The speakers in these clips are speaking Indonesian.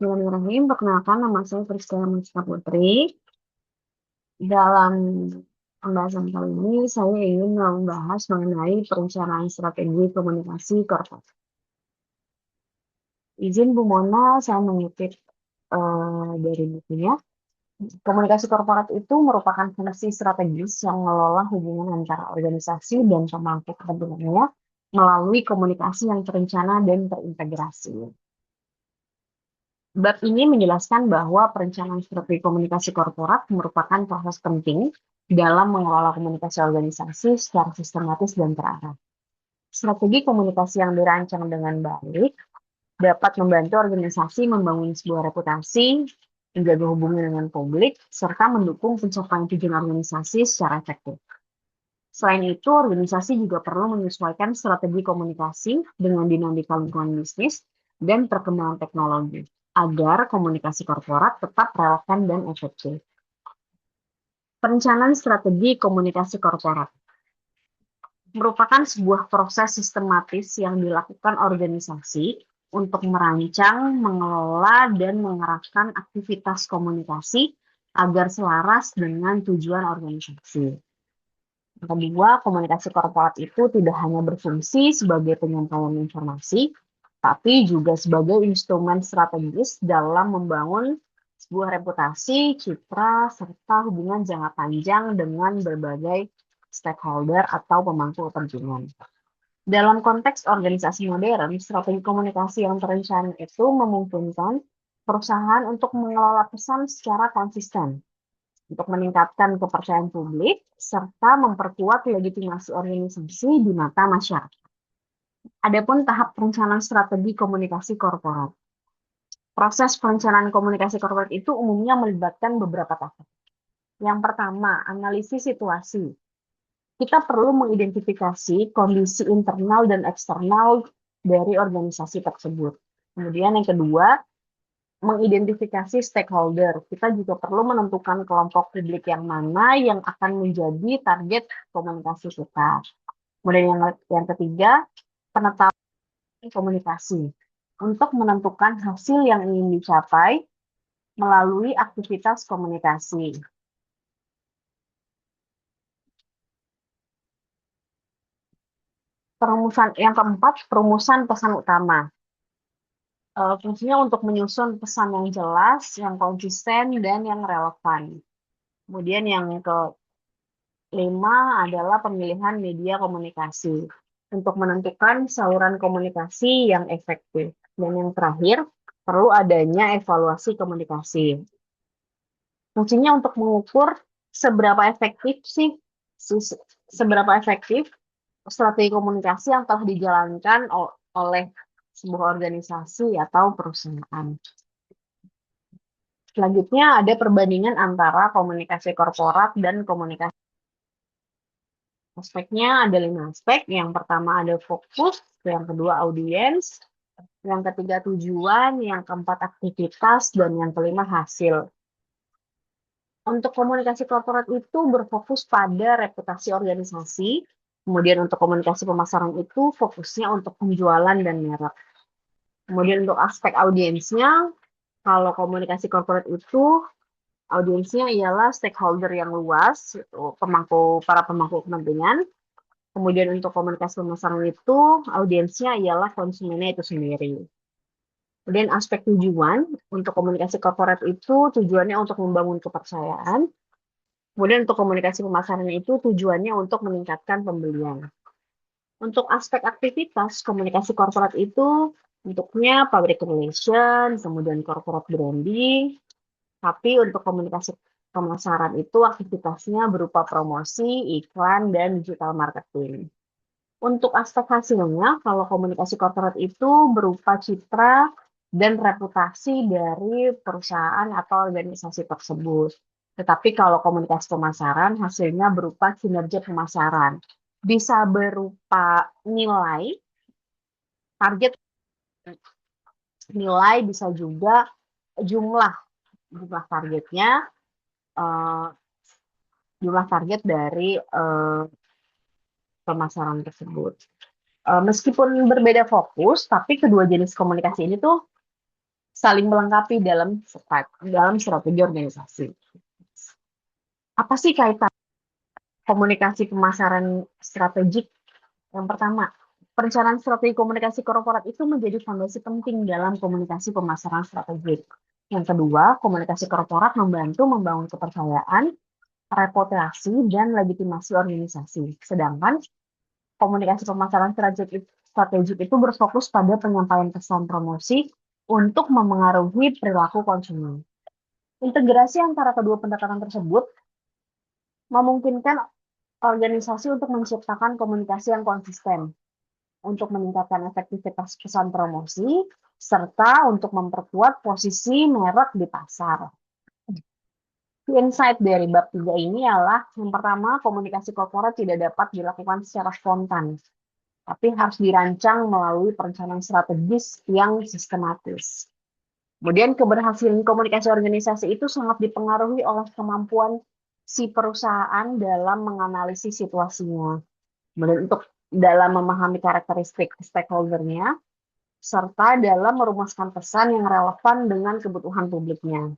Bismillahirrahmanirrahim. Perkenalkan, nama saya Priscilla Muska Putri. Dalam pembahasan kali ini, saya ingin membahas mengenai perencanaan strategi komunikasi korporat. Izin Bu Mona, saya mengutip dari bukunya. Komunikasi korporat itu merupakan fungsi strategis yang mengelola hubungan antara organisasi dan pemangku kepentingannya melalui komunikasi yang terencana dan terintegrasi. Bab ini menjelaskan bahwa perencanaan strategi komunikasi korporat merupakan proses penting dalam mengelola komunikasi organisasi secara sistematis dan terarah. Strategi komunikasi yang dirancang dengan baik dapat membantu organisasi membangun sebuah reputasi, menjaga hubungan dengan publik, serta mendukung pencapaian tujuan organisasi secara efektif. Selain itu, organisasi juga perlu menyesuaikan strategi komunikasi dengan dinamika lingkungan bisnis dan perkembangan teknologi, agar komunikasi korporat tetap relevan dan efektif. Perencanaan strategi komunikasi korporat merupakan sebuah proses sistematis yang dilakukan organisasi untuk merancang, mengelola, dan mengerahkan aktivitas komunikasi agar selaras dengan tujuan organisasi. Yang kedua, komunikasi korporat itu tidak hanya berfungsi sebagai penyampaian informasi, tapi juga sebagai instrumen strategis dalam membangun sebuah reputasi, citra, serta hubungan jangka panjang dengan berbagai stakeholder atau pemangku kepentingan. Dalam konteks organisasi modern, strategi komunikasi yang terencana itu memungkinkan perusahaan untuk mengelola pesan secara konsisten, untuk meningkatkan kepercayaan publik, serta memperkuat legitimasi organisasi di mata masyarakat. Adapun tahap perencanaan strategi komunikasi korporat. Proses perencanaan komunikasi korporat itu umumnya melibatkan beberapa tahap. Yang pertama, analisis situasi. Kita perlu mengidentifikasi kondisi internal dan eksternal dari organisasi tersebut. Kemudian yang kedua, mengidentifikasi stakeholder. Kita juga perlu menentukan kelompok publik yang mana yang akan menjadi target komunikasi kita. Kemudian yang ketiga, penetapan komunikasi. Untuk menentukan hasil yang ingin dicapai melalui aktivitas komunikasi. Yang keempat, perumusan pesan utama. Fungsinya untuk menyusun pesan yang jelas, yang konsisten, dan yang relevan. Kemudian yang kelima adalah pemilihan media komunikasi untuk menentukan saluran komunikasi yang efektif. Dan yang terakhir, perlu adanya evaluasi komunikasi. Fungsinya untuk mengukur seberapa efektif strategi komunikasi yang telah dijalankan oleh sebuah organisasi atau perusahaan. Selanjutnya ada perbandingan antara komunikasi korporat dan komunikasi. Aspeknya ada 5 aspek. Yang pertama ada fokus, yang kedua audiens, yang ketiga tujuan, yang keempat aktivitas, dan yang kelima hasil. Untuk komunikasi korporat itu berfokus pada reputasi organisasi, kemudian untuk komunikasi pemasaran itu fokusnya untuk penjualan dan merek. Kemudian untuk aspek audiensnya, kalau komunikasi korporat itu audiensnya ialah stakeholder yang luas, para pemangku kepentingan. Kemudian untuk komunikasi pemasaran itu audiensnya ialah konsumennya itu sendiri. Kemudian aspek tujuan untuk komunikasi korporat itu tujuannya untuk membangun kepercayaan. Kemudian untuk komunikasi pemasaran itu tujuannya untuk meningkatkan pembelian. Untuk aspek aktivitas komunikasi korporat itu bentuknya public relation, kemudian corporate branding. Tapi untuk komunikasi pemasaran itu aktivitasnya berupa promosi, iklan, dan digital marketing. Untuk aspek hasilnya, kalau komunikasi korporat itu berupa citra dan reputasi dari perusahaan atau organisasi tersebut. Tetapi kalau komunikasi pemasaran, hasilnya berupa kinerja pemasaran. Bisa berupa nilai, target nilai, bisa juga jumlah targetnya, jumlah target dari pemasaran tersebut. Meskipun berbeda fokus, tapi kedua jenis komunikasi ini tuh saling melengkapi dalam strategi organisasi. Apa sih kaitan komunikasi pemasaran strategik? Yang pertama, perencanaan strategi komunikasi korporat itu menjadi fondasi penting dalam komunikasi pemasaran strategik. Yang kedua, komunikasi korporat membantu membangun kepercayaan, reputasi, dan legitimasi organisasi. Sedangkan komunikasi pemasaran strategik itu berfokus pada penyampaian pesan promosi untuk memengaruhi perilaku konsumen. Integrasi antara kedua pendekatan tersebut memungkinkan organisasi untuk menciptakan komunikasi yang konsisten, untuk meningkatkan efektivitas pesan promosi, serta untuk memperkuat posisi merek di pasar. Insight dari bab 3 ini adalah, yang pertama, komunikasi korporat tidak dapat dilakukan secara spontan, tapi harus dirancang melalui perencanaan strategis yang sistematis. Kemudian keberhasilan komunikasi organisasi itu sangat dipengaruhi oleh kemampuan si perusahaan dalam menganalisis situasinya, kemudian untuk dalam memahami karakteristik stakeholder-nya, serta dalam merumuskan pesan yang relevan dengan kebutuhan publiknya.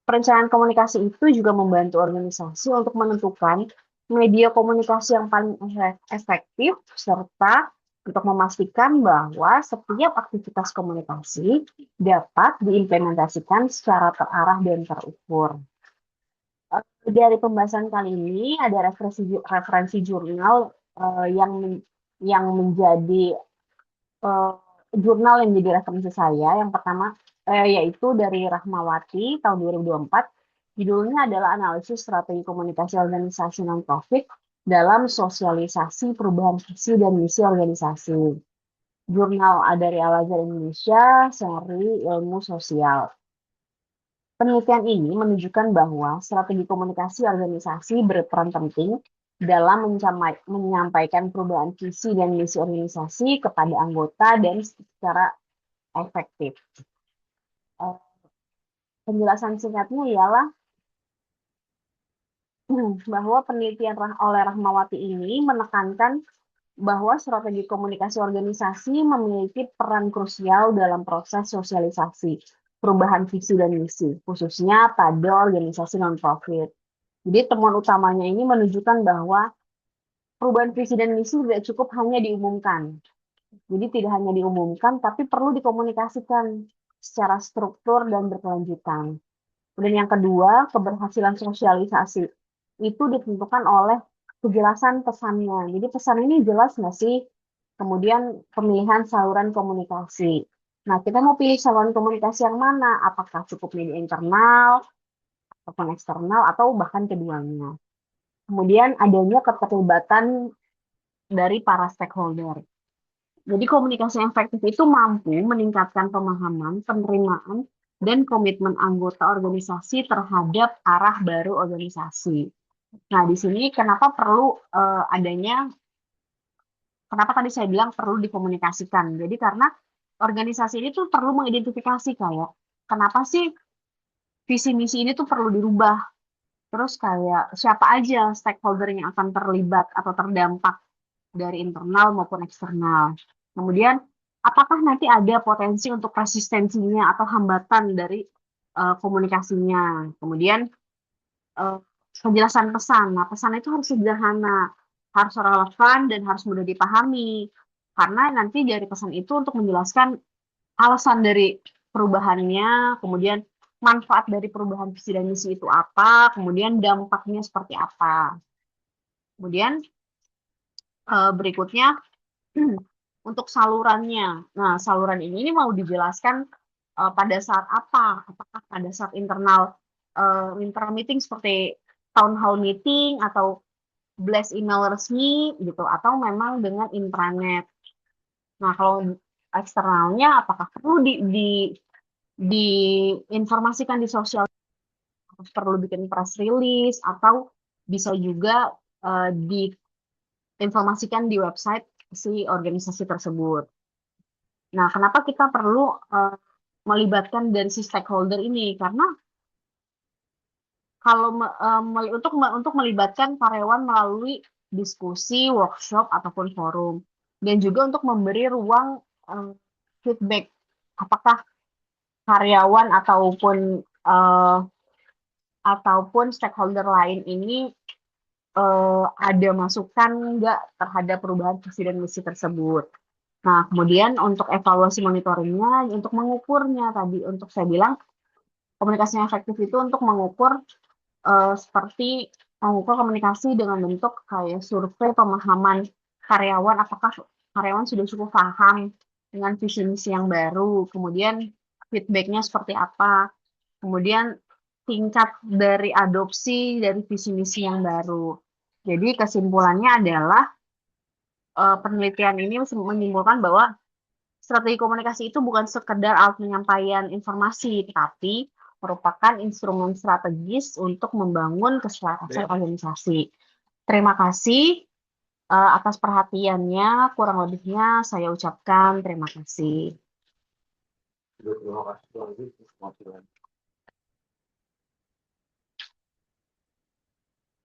Perencanaan komunikasi itu juga membantu organisasi untuk menentukan media komunikasi yang paling efektif, serta untuk memastikan bahwa setiap aktivitas komunikasi dapat diimplementasikan secara terarah dan terukur. Dari pembahasan kali ini ada referensi jurnal yang menjadi uh, jurnal yang menjadi referensi saya. Yang pertama yaitu dari Rahmawati tahun 2024. Judulnya adalah Analisis Strategi Komunikasi Organisasi Non-Profit dalam Sosialisasi Perubahan Visi dan Misi Organisasi. Jurnal dari Al-Azhar Indonesia, seri Ilmu Sosial. Penelitian ini menunjukkan bahwa strategi komunikasi organisasi berperan penting dalam menyampaikan perubahan visi dan misi organisasi kepada anggota dan secara efektif. Penjelasan singkatnya ialah bahwa penelitian oleh Rahmawati ini menekankan bahwa strategi komunikasi organisasi memiliki peran krusial dalam proses sosialisasi perubahan visi dan misi, khususnya pada organisasi non-profit. Jadi temuan utamanya ini menunjukkan bahwa perubahan visi dan misi tidak cukup hanya diumumkan. Jadi tidak hanya diumumkan, tapi perlu dikomunikasikan secara struktur dan berkelanjutan. Dan yang kedua, keberhasilan sosialisasi itu ditentukan oleh kejelasan pesannya. Jadi pesan ini jelas nggak sih? Kemudian pemilihan saluran komunikasi. Nah, kita mau pilih saluran komunikasi yang mana? Apakah cukup media internal, ataupun eksternal, atau bahkan keduanya? Kemudian adanya keterlibatan dari para stakeholder. Jadi komunikasi yang efektif itu mampu meningkatkan pemahaman, penerimaan, dan komitmen anggota organisasi terhadap arah baru organisasi. Nah, di sini kenapa perlu kenapa tadi saya bilang perlu dikomunikasikan. Jadi karena organisasi ini tuh perlu mengidentifikasi kayak, kenapa sih visi misi ini tuh perlu dirubah. Terus kayak siapa aja stakeholder yang akan terlibat atau terdampak dari internal maupun eksternal. Kemudian, apakah nanti ada potensi untuk resistensinya atau hambatan dari komunikasinya. Kemudian, uh, penjelasan pesan. Nah, pesan itu harus sederhana, harus relevan, dan harus mudah dipahami. Karena nanti dari pesan itu untuk menjelaskan alasan dari perubahannya, kemudian manfaat dari perubahan visi dan misi itu apa, kemudian dampaknya seperti apa. Kemudian berikutnya untuk salurannya. Nah, saluran ini mau dijelaskan pada saat apa? Apakah pada saat internal meeting seperti town hall meeting atau blast email resmi gitu, atau memang dengan intranet. Nah, kalau eksternalnya apakah perlu diinformasikan di sosial, perlu bikin press release, atau bisa juga diinformasikan di website si organisasi tersebut. Nah, kenapa kita perlu melibatkan dari si stakeholder ini? Karena kalau untuk melibatkan karyawan melalui diskusi, workshop ataupun forum, dan juga untuk memberi ruang feedback, apakah karyawan ataupun stakeholder lain ini ada masukan nggak terhadap perubahan visi dan misi tersebut. Nah, kemudian untuk evaluasi monitoringnya, untuk mengukurnya tadi, untuk saya bilang komunikasi yang efektif itu untuk mengukur seperti mengukur komunikasi dengan bentuk kayak survei pemahaman karyawan, apakah karyawan sudah cukup paham dengan visi misi yang baru, kemudian feedbacknya seperti apa, kemudian tingkat dari adopsi dari visi misi yang baru. Jadi kesimpulannya adalah penelitian ini menyimpulkan bahwa strategi komunikasi itu bukan sekedar alat penyampaian informasi, tetapi merupakan instrumen strategis untuk membangun keselarasan organisasi. Terima kasih atas perhatiannya. Kurang lebihnya saya ucapkan terima kasih.